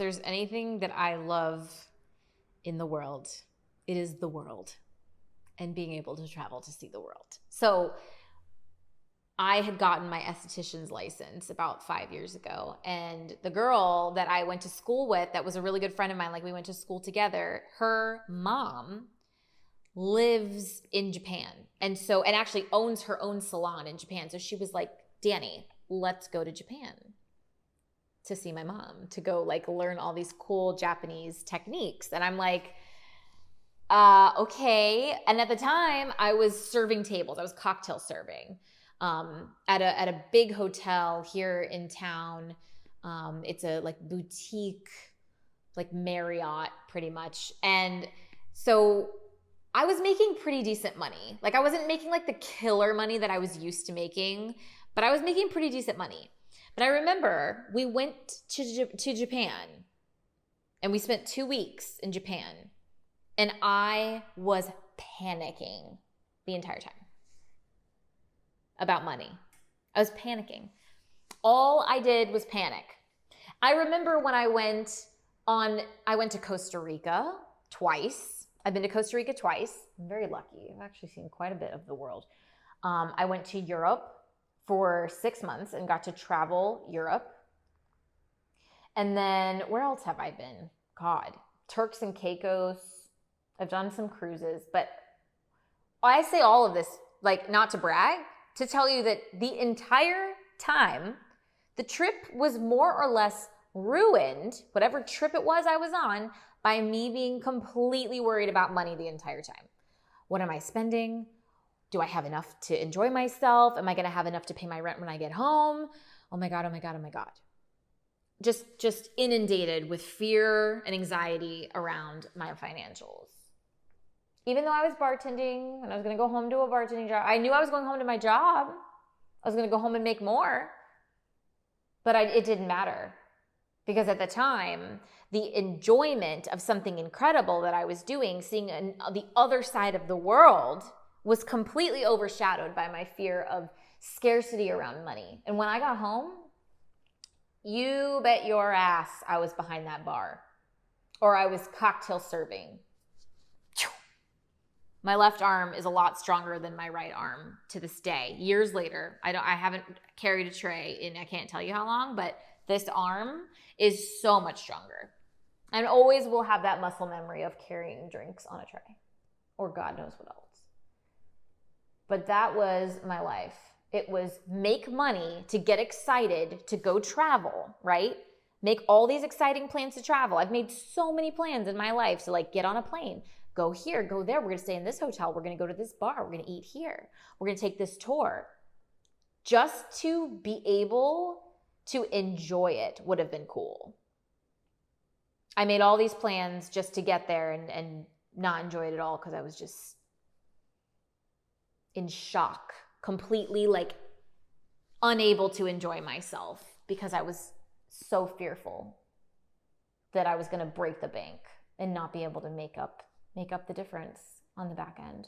there's anything that I love in the world, it is the world and being able to travel to see the world. So I had gotten my esthetician's license about 5 years ago. And the girl that I went to school with, that was a really good friend of mine, like we went to school together, her mom lives in Japan. And actually owns her own salon in Japan. So she was like, Dani, let's go to Japan to see my mom, to go like learn all these cool Japanese techniques. And I'm like, okay. And at the time I was serving tables. I was cocktail serving. At a big hotel here in town. It's a like boutique, like Marriott pretty much. And so I was making pretty decent money. Like I wasn't making like the killer money that I was used to making, but I was making pretty decent money. But I remember we went to Japan and we spent 2 weeks in Japan and I was panicking the entire time about money. I was panicking. All I did was panic. I remember when I went to Costa Rica twice. I've been to Costa Rica twice. I'm very lucky. I've actually seen quite a bit of the world. I went to Europe for 6 months and got to travel Europe. And then where else have I been? God, Turks and Caicos. I've done some cruises, but I say all of this, like not to brag, to tell you that the entire time, the trip was more or less ruined, whatever trip it was I was on, by me being completely worried about money the entire time. What am I spending? Do I have enough to enjoy myself? Am I going to have enough to pay my rent when I get home? Oh my God, oh my God, oh my God. Just inundated with fear and anxiety around my financials. Even though I was bartending and I was going to go home to a bartending job, I knew I was going home to my job. I was going to go home and make more. But it didn't matter. Because at the time, the enjoyment of something incredible that I was doing, seeing the other side of the world, was completely overshadowed by my fear of scarcity around money. And when I got home, you bet your ass I was behind that bar. Or I was cocktail serving. My left arm is a lot stronger than my right arm to this day. Years later, I haven't carried a tray in I can't tell you how long, but this arm is so much stronger. And always will have that muscle memory of carrying drinks on a tray. Or God knows what else. But that was my life. It was make money to get excited to go travel, right? Make all these exciting plans to travel. I've made so many plans in my life to like get on a plane. Go here, go there. We're going to stay in this hotel. We're going to go to this bar. We're going to eat here. We're going to take this tour. Just to be able to enjoy it would have been cool. I made all these plans just to get there and not enjoy it at all because I was just in shock, completely like unable to enjoy myself because I was so fearful that I was going to break the bank and not be able to make up the difference on the back end.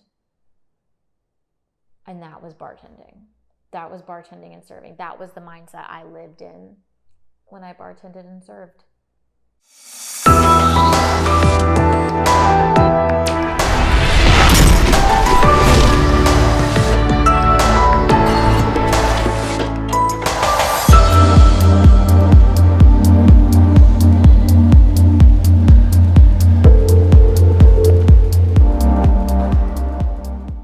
And that was bartending. That was bartending and serving. That was the mindset I lived in when I bartended and served.